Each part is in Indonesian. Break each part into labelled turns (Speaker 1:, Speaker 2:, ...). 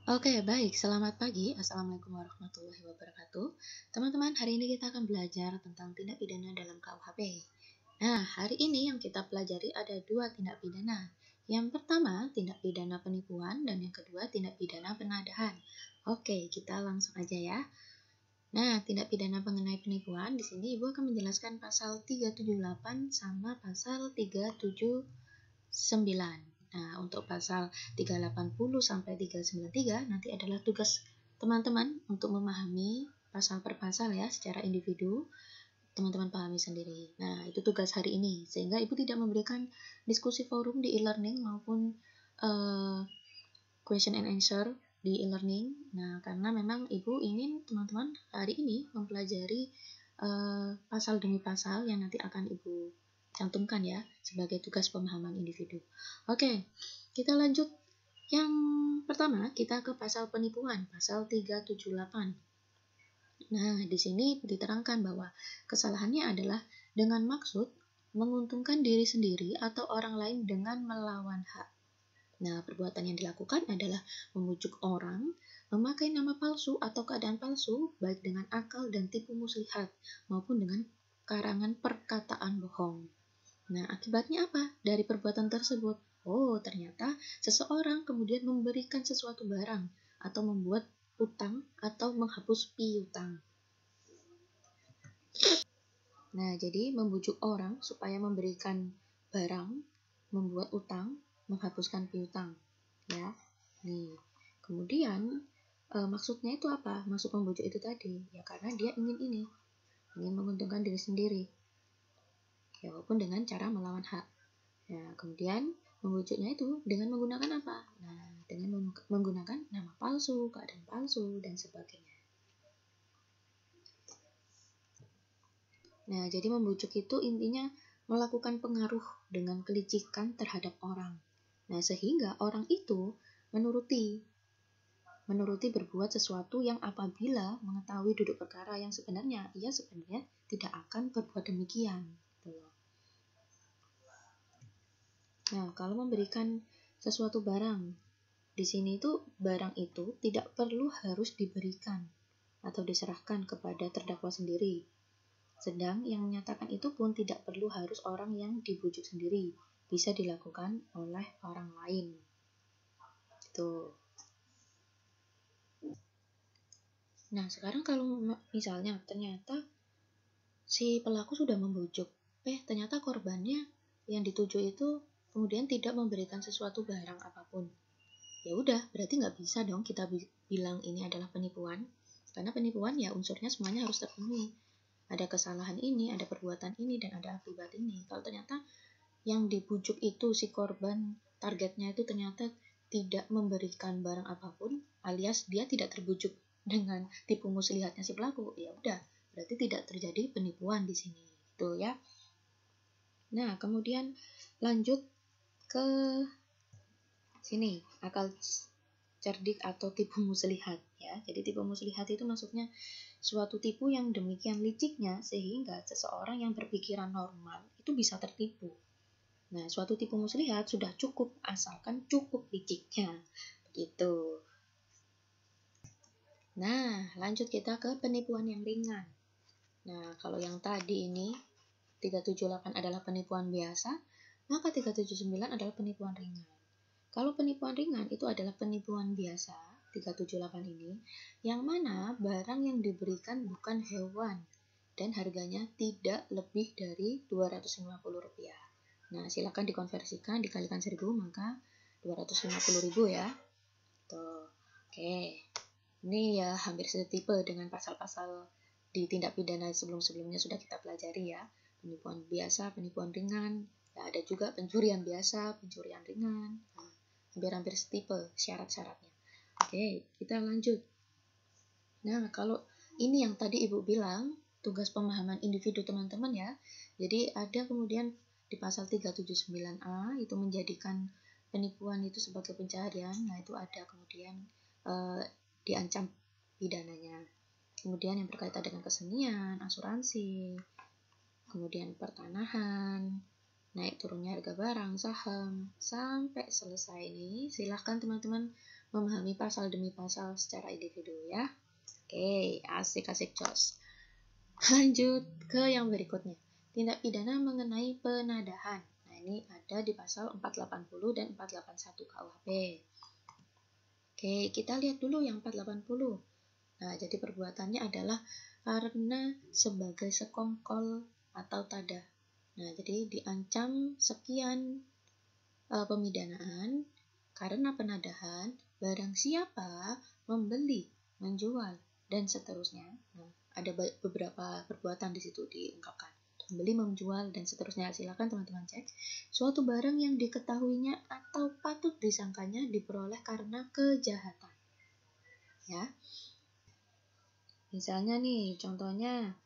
Speaker 1: Oke, baik. Selamat pagi. Assalamualaikum warahmatullahi wabarakatuh. Teman-teman, hari ini kita akan belajar tentang tindak pidana dalam KUHP. Nah, hari ini yang kita pelajari ada dua tindak pidana. Yang pertama, tindak pidana penipuan, dan yang kedua, tindak pidana penadahan. Oke, kita langsung aja ya. Nah, tindak pidana mengenai penipuan, di sini Ibu akan menjelaskan pasal 378 sama pasal 379. Nah, untuk pasal 380 sampai 393 nanti adalah tugas teman-teman untuk memahami pasal per pasal ya secara individu. Teman-teman pahami sendiri. Nah, itu tugas hari ini. Sehingga Ibu tidak memberikan diskusi forum di e-learning maupun question and answer di e-learning. Nah, karena memang Ibu ingin teman-teman hari ini mempelajari pasal demi pasal yang nanti akan Ibu cantumkan ya sebagai tugas pemahaman individu. Oke, kita lanjut. Yang pertama, kita ke pasal penipuan, pasal 378. Nah, di sini diterangkan bahwa kesalahannya adalah dengan maksud menguntungkan diri sendiri atau orang lain dengan melawan hak. Nah, perbuatan yang dilakukan adalah membujuk orang, memakai nama palsu atau keadaan palsu, baik dengan akal dan tipu muslihat, maupun dengan karangan perkataan bohong. Nah, akibatnya apa dari perbuatan tersebut? Oh, ternyata seseorang kemudian memberikan sesuatu barang atau membuat utang atau menghapus piutang. Nah, jadi membujuk orang supaya memberikan barang, membuat utang, menghapuskan piutang. Ya, nih. Kemudian maksudnya itu apa? Maksud membujuk itu tadi, ya karena dia ingin menguntungkan diri sendiri. Ya, walaupun dengan cara melawan hak. Nah, kemudian membujuknya itu dengan menggunakan apa? Nah, dengan menggunakan nama palsu, keadaan palsu, dan sebagainya. Nah, jadi membujuk itu intinya melakukan pengaruh dengan kelicikan terhadap orang. Nah, sehingga orang itu menuruti berbuat sesuatu yang apabila mengetahui duduk perkara yang sebenarnya, ia sebenarnya tidak akan berbuat demikian. Nah, kalau memberikan sesuatu barang, di sini itu barang itu tidak perlu harus diberikan atau diserahkan kepada terdakwa sendiri. Sedang yang menyatakan itu pun tidak perlu harus orang yang dibujuk sendiri, bisa dilakukan oleh orang lain. Itu. Nah, sekarang kalau misalnya ternyata si pelaku sudah membujuk, ternyata korbannya yang dituju itu kemudian tidak memberikan sesuatu barang apapun. Ya udah, berarti nggak bisa dong kita bilang ini adalah penipuan. Karena penipuan ya unsurnya semuanya harus terpenuhi. Ada kesalahan ini, ada perbuatan ini, dan ada akibat ini. Kalau ternyata yang dibujuk itu si korban, targetnya itu ternyata tidak memberikan barang apapun, alias dia tidak terbujuk dengan tipu muslihatnya si pelaku, ya udah, berarti tidak terjadi penipuan di sini. Itu ya. Nah, kemudian lanjut ke sini, akal cerdik atau tipu muslihat ya. Jadi tipu muslihat itu maksudnya suatu tipu yang demikian liciknya sehingga seseorang yang berpikiran normal itu bisa tertipu. Nah, suatu tipu muslihat sudah cukup asalkan cukup liciknya. Begitu. Nah, lanjut kita ke penipuan yang ringan. Nah, kalau yang tadi ini 378 adalah penipuan biasa, maka 379 adalah penipuan ringan. Kalau penipuan ringan itu adalah penipuan biasa, 378 ini, yang mana barang yang diberikan bukan hewan dan harganya tidak lebih dari Rp250. Nah, silakan dikonversikan, dikalikan 1000, maka 250.000 ya. Tuh. Oke. Ini ya hampir setipe dengan pasal-pasal di tindak pidana sebelum-sebelumnya sudah kita pelajari ya. Penipuan biasa, penipuan ringan, ya, ada juga pencurian biasa, pencurian ringan. Nah, hampir-hampir setipe syarat-syaratnya. Oke, kita lanjut. Nah, kalau ini yang tadi Ibu bilang, tugas pemahaman individu teman-teman ya. Jadi ada kemudian di pasal 379A itu menjadikan penipuan itu sebagai pencaharian. Nah, itu ada kemudian diancam pidananya. Kemudian yang berkaitan dengan kesenian, asuransi, kemudian pertanahan, naik turunnya harga barang, saham, sampai selesai ini silahkan teman-teman memahami pasal demi pasal secara individu ya. Oke, asik-asik jos. Lanjut ke yang berikutnya. Tindak pidana mengenai penadahan. Nah, ini ada di pasal 480 dan 481 KUHP. Oke, kita lihat dulu yang 480. Nah, jadi perbuatannya adalah karena sebagai sekongkol atau tadah. Nah, jadi diancam sekian pemidanaan karena penadahan barang siapa membeli, menjual, dan seterusnya. Nah, ada beberapa perbuatan di situ diungkapkan. Membeli, menjual, dan seterusnya. Silakan teman-teman cek. Suatu barang yang diketahuinya atau patut disangkanya diperoleh karena kejahatan. Ya. Misalnya nih, contohnya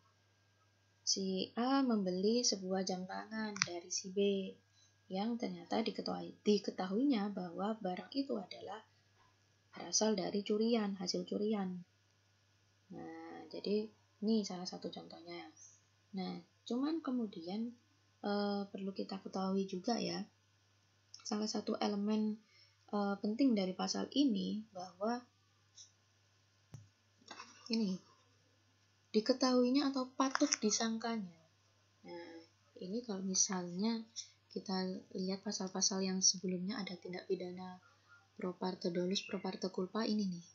Speaker 1: si A membeli sebuah jam tangan dari si B yang ternyata diketahuinya bahwa barang itu adalah berasal dari curian, hasil curian. Nah, jadi ini salah satu contohnya. Nah, cuman kemudian perlu kita ketahui juga ya, salah satu elemen penting dari pasal ini bahwa ini diketahuinya atau patut disangkanya. Nah, ini kalau misalnya kita lihat pasal-pasal yang sebelumnya ada tindak pidana pro parte dolus, pro parte culpa ini nih.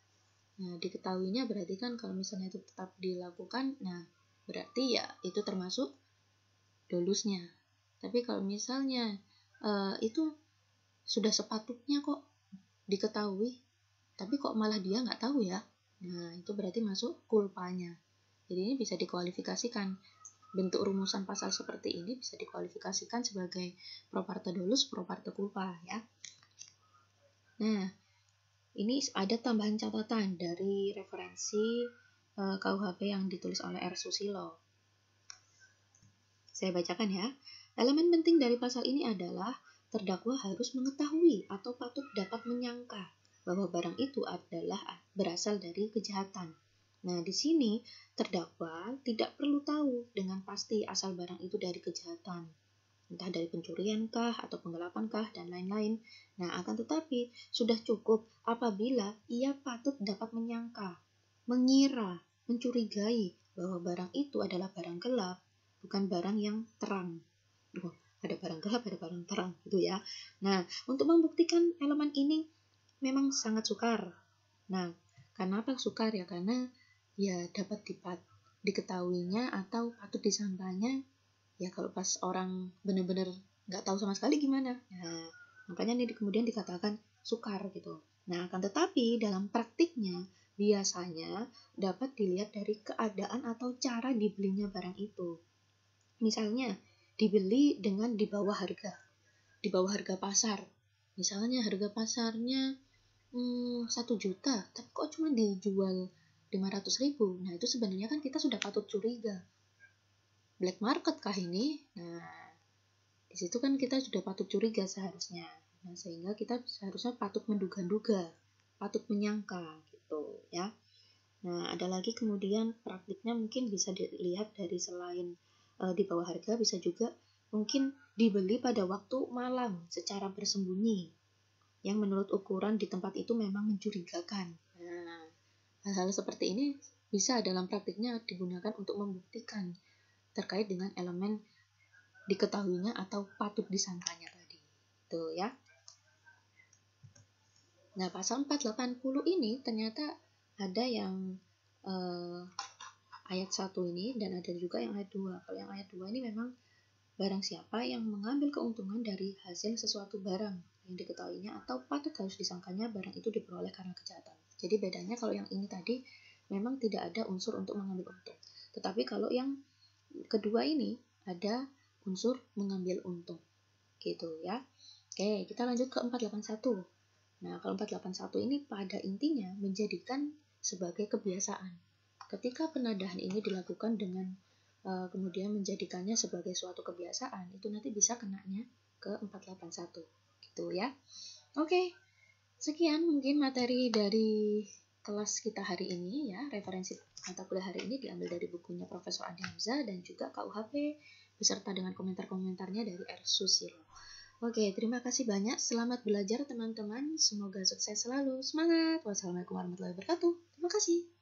Speaker 1: Nah, diketahuinya berarti kan kalau misalnya itu tetap dilakukan, nah berarti ya itu termasuk dolusnya. Tapi kalau misalnya itu sudah sepatutnya kok diketahui, tapi kok malah dia nggak tahu ya, nah itu berarti masuk culpanya. Jadi ini bisa dikualifikasikan. Bentuk rumusan pasal seperti ini bisa dikualifikasikan sebagai pro parte dolus, pro parte culpa ya. Nah, ini ada tambahan catatan dari referensi KUHP yang ditulis oleh R. Susilo. Saya bacakan ya. Elemen penting dari pasal ini adalah terdakwa harus mengetahui atau patut dapat menyangka bahwa barang itu adalah berasal dari kejahatan. Nah, di sini terdakwa tidak perlu tahu dengan pasti asal barang itu dari kejahatan, entah dari pencurian kah atau penggelapan kah dan lain-lain. Nah, akan tetapi sudah cukup apabila ia patut dapat menyangka, mengira, mencurigai bahwa barang itu adalah barang gelap, bukan barang yang terang. Ada barang gelap, ada barang terang gitu ya. Nah, untuk membuktikan elemen ini memang sangat sukar. Nah, kenapa sukar ya? Karena ya dapat diketahuinya atau patut disangkanya ya kalau pas orang benar-benar nggak tahu sama sekali gimana. Nah, makanya ini kemudian dikatakan sukar gitu. Nah, akan tetapi dalam praktiknya biasanya dapat dilihat dari keadaan atau cara dibelinya barang itu. Misalnya dibeli dengan di bawah harga pasar. Misalnya harga pasarnya 1 juta, tapi kok cuma dijual 500.000. Nah, itu sebenarnya kan kita sudah patut curiga. Black market kah ini? Nah, di situ kan kita sudah patut curiga seharusnya. Nah, sehingga kita seharusnya patut menduga-duga, patut menyangka gitu ya. Nah, ada lagi kemudian praktiknya mungkin bisa dilihat dari selain di bawah harga, bisa juga mungkin dibeli pada waktu malam secara bersembunyi yang menurut ukuran di tempat itu memang mencurigakan. Nah, hal-hal seperti ini bisa dalam praktiknya digunakan untuk membuktikan terkait dengan elemen diketahuinya atau patut disangkanya tadi. Tuh ya. Nah, pasal 480 ini ternyata ada yang ayat 1 ini dan ada juga yang ayat 2. Kalau yang ayat 2 ini memang barang siapa yang mengambil keuntungan dari hasil sesuatu barang yang diketahuinya atau patut harus disangkanya barang itu diperoleh karena kejahatan. Jadi bedanya kalau yang ini tadi memang tidak ada unsur untuk mengambil untung. Tetapi kalau yang kedua ini ada unsur mengambil untung. Gitu ya. Oke, kita lanjut ke 481. Nah, kalau 481 ini pada intinya menjadikan sebagai kebiasaan. Ketika penadahan ini dilakukan dengan kemudian menjadikannya sebagai suatu kebiasaan, itu nanti bisa kenanya ke 481 gitu ya. Oke, sekian mungkin materi dari kelas kita hari ini ya. Referensi mata kuliah hari ini diambil dari bukunya Profesor Adi Hamzah dan juga KUHP beserta dengan komentar-komentarnya dari R. Susilo. Oke, terima kasih banyak. Selamat belajar teman-teman. Semoga sukses selalu. Semangat. Wassalamualaikum warahmatullahi wabarakatuh. Terima kasih.